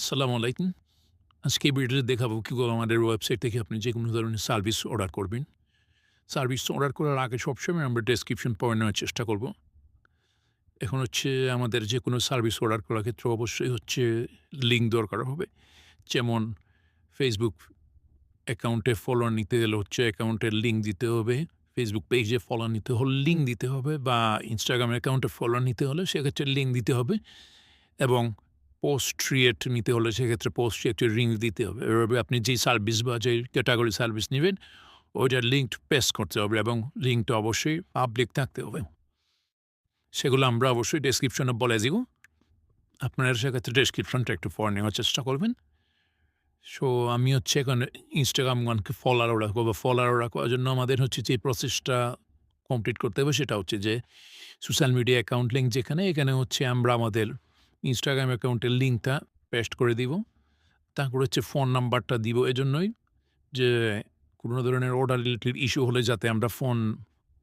আসসালামু আলাইকুম। আজকে এই ভিডিওতে দেখাবো কিভাবে আমাদের ওয়েবসাইট থেকে আপনি যেকোনো ধরনের সার্ভিস অর্ডার করবেন। সার্ভিস অর্ডার করার আগে সবসময় আমরা ডেসক্রিপশন পড়ে নেওয়ার চেষ্টা করব। এখন হচ্ছে আমাদের যেকোনো সার্ভিস অর্ডার করার ক্ষেত্রে অবশ্যই হচ্ছে লিঙ্ক দরকার হবে। যেমন Facebook অ্যাকাউন্টে ফলোয়ার নিতে গেলে হচ্ছে অ্যাকাউন্টের লিঙ্ক দিতে হবে। Facebook পেজে ফলোয়ার নিতে হলে লিঙ্ক দিতে হবে বা Instagram অ্যাকাউন্টে ফলোয়ার নিতে হলে সেক্ষেত্রে লিঙ্ক দিতে হবে এবং পোস্ট ক্রিয়েট নিতে হলে সেক্ষেত্রে পোস্ট ক্রিয়েটের লিঙ্ক দিতে হবে। এভাবে আপনি যেই সার্ভিস বা যেই ক্যাটাগরি সার্ভিস নিবেন ওইটার লিঙ্ক পেস্ট করতে হবে এবং লিঙ্কটা অবশ্যই পাবলিক থাকতে হবে। সেগুলো আমরা অবশ্যই ডেসক্রিপশনে বলে দিব। আপনারা সেক্ষেত্রে ডেসক্রিপশনটা একটু পড়ে নেওয়ার চেষ্টা করবেন। সো আমি হচ্ছে এখানে Instagram ওয়ানকে ফলোয়ার রাখবো বা ফলোয়ার রাখার জন্য আমাদের হচ্ছে যে প্রসেসটা কমপ্লিট করতে হবে সেটা হচ্ছে যে সোশ্যাল মিডিয়া অ্যাকাউন্ট লিঙ্ক যেখানে এখানে হচ্ছে আমরা আমাদের Instagram অ্যাকাউন্টের লিঙ্কটা পেস্ট করে দিব। তারপর হচ্ছে ফোন নাম্বারটা দিব এজন্যই যে কোনো ধরনের অর্ডার রিলেটেড ইস্যু হলে যাতে আমরা ফোন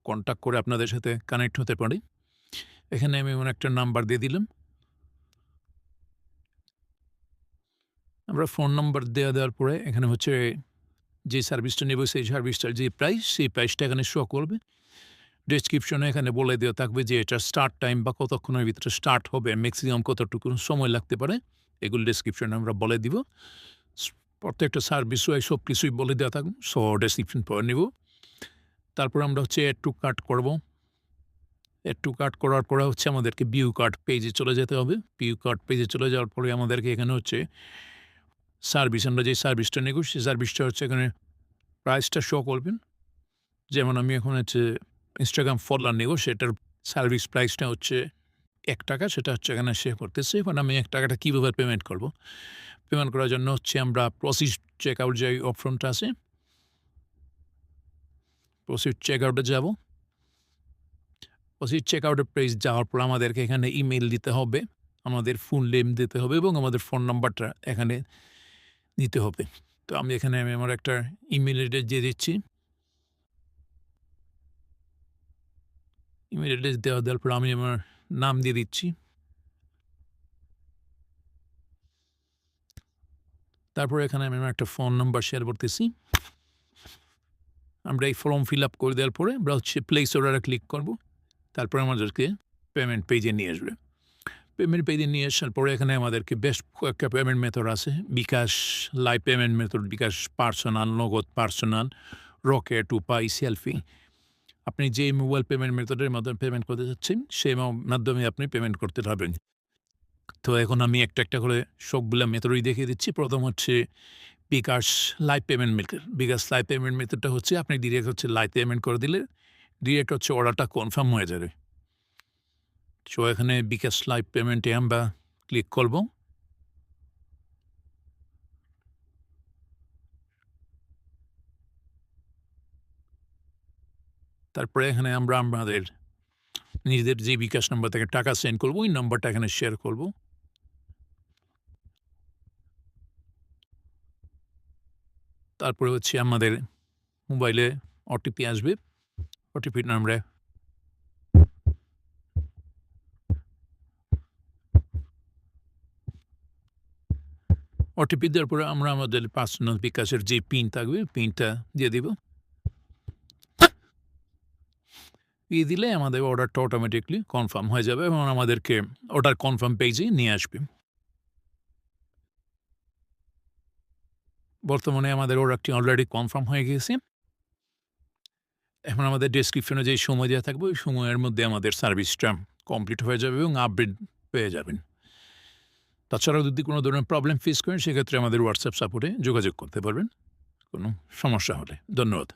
কন্ট্যাক্ট করে আপনাদের সাথে কানেক্ট হতে পারি। এখানে আমি এমন একটা নাম্বার দিয়ে দিলাম। আমরা ফোন নাম্বার দেওয়ার পরে এখানে হচ্ছে যে সার্ভিসটা নেব সেই সার্ভিসটার যে প্রাইস সেই প্রাইসটা এখানে শো করবে। ডেসক্রিপশনে এখানে বলে দেওয়া থাকবে যে এটা স্টার্ট টাইম বা কতক্ষণের ভিতরে স্টার্ট হবে, ম্যাক্সিমাম কতটুকু সময় লাগতে পারে এগুলো ডেসক্রিপশনে আমরা বলে দিব। প্রত্যেকটা সার্ভিস ওয়াইজ সব কিছুই বলে দেওয়া থাকবে। সো ডেসক্রিপশন পড়ে নেব। তারপর আমরা হচ্ছে অ্যাড টু কার্ট করব। অ্যাড টু কার্ট করার পরে হচ্ছে আমাদেরকে ভিউ কার্ট পেজে চলে যেতে হবে। ভিউ কার্ট পেজে চলে যাওয়ার পরে আমাদেরকে এখানে হচ্ছে সার্ভিস আমরা যে সার্ভিসটা নেব সেই সার্ভিসটা হচ্ছে এখানে প্রাইসটা শো করবেন। যেমন আমি এখন হচ্ছে Instagram ফলোয়ার নেব সেটার সার্ভিস প্রাইসটা হচ্ছে ৳১ সেটা হচ্ছে এখানে শো করতেছে। এখন আমি ৳১ কীভাবে পেমেন্ট করব? পেমেন্ট করার জন্য হচ্ছে আমরা প্রসিড চেকআউট যে অপশনটা আছে প্রসিড চেকআউটে যাব। প্রসিড চেকআউটের পেজ যাওয়ার পর আমাদেরকে এখানে ইমেইল দিতে হবে, আমাদের ফুল নেম দিতে হবে এবং আমাদের ফোন নাম্বারটা এখানে দিতে হবে। তো আমি এখানে আমার একটা ইমেইল অ্যাড্রেস দিয়ে দিচ্ছি। ইমেইল অ্যাড্রেস দেওয়ার পর আমি আমার নাম দিয়ে দিচ্ছি। তারপরে এখানে আমি আমার একটা ফোন নাম্বার শেয়ার করতেছি। আমরা এই ফর্ম ফিল আপ করে দেওয়ার পরে আমরা হচ্ছে প্লেস অর্ডারে ক্লিক করব। তারপরে আমাদেরকে পেমেন্ট পেজে নিয়ে আসবে। পেমেন্ট পেজে নিয়ে আসার পরে এখানে আমাদেরকে বেশ কয়েকটা পেমেন্ট মেথড আছে। বিকাশ, লাইভ পেমেন্ট মেথড, বিকাশ পার্সোনাল, নগদ পার্সোনাল, রকেট, উপায়, সেলফি। আপনি যে মোবাইল পেমেন্ট মেথডের মাধ্যমে পেমেন্ট করতে চাচ্ছেন সেই মাধ্যমে আপনি পেমেন্ট করতে পারবেন। তো এখন আমি একটা করে সবগুলা মেথডই দেখিয়ে দিচ্ছি। প্রথম হচ্ছে বিকাশ লাইভ পেমেন্ট মেথড। বিকাশ লাইভ পেমেন্ট মেথডটা হচ্ছে আপনি ডিরেক্ট হচ্ছে লাইভ পেমেন্ট করে দিলে ডিরেক্ট হচ্ছে অর্ডারটা কনফার্ম হয়ে যাবে। সো এখানে বিকাশ লাইভ পেমেন্টে আমরা ক্লিক করব। তারপরে এখানে আমরা আমাদের নিজেদের যে বিকাশ নাম্বার থেকে টাকা সেন্ড করব ওই নাম্বারটা এখানে শেয়ার করব। তারপরে হচ্ছে আমাদের মোবাইলে ওটিপি আসবে। ওটিপিটা আমরা ওটিপি দেওয়ার পরে আমরা আমাদের পার্সোনাল বিকাশের যে পিন থাকবে পিনটা দিয়ে দিব। দিয়ে দিলে আমাদের অর্ডারটা অটোমেটিকলি কনফার্ম হয়ে যাবে এবং আমাদেরকে অর্ডার কনফার্ম পেজে নিয়ে আসবে। বর্তমানে আমাদের অর্ডারটি অলরেডি কনফার্ম হয়ে গিয়েছে। এখন আমাদের ডেসক্রিপশনে যে সময় দেওয়া থাকবে ওই সময়ের মধ্যে আমাদের সার্ভিসটা কমপ্লিট হয়ে যাবে এবং আপডেট পেয়ে যাবেন। তাছাড়াও যদি কোনো ধরনের প্রবলেম ফেস করেন সেক্ষেত্রে আমাদের হোয়াটসঅ্যাপ সাপোর্টে যোগাযোগ করতে পারবেন কোনো সমস্যা হলে। ধন্যবাদ।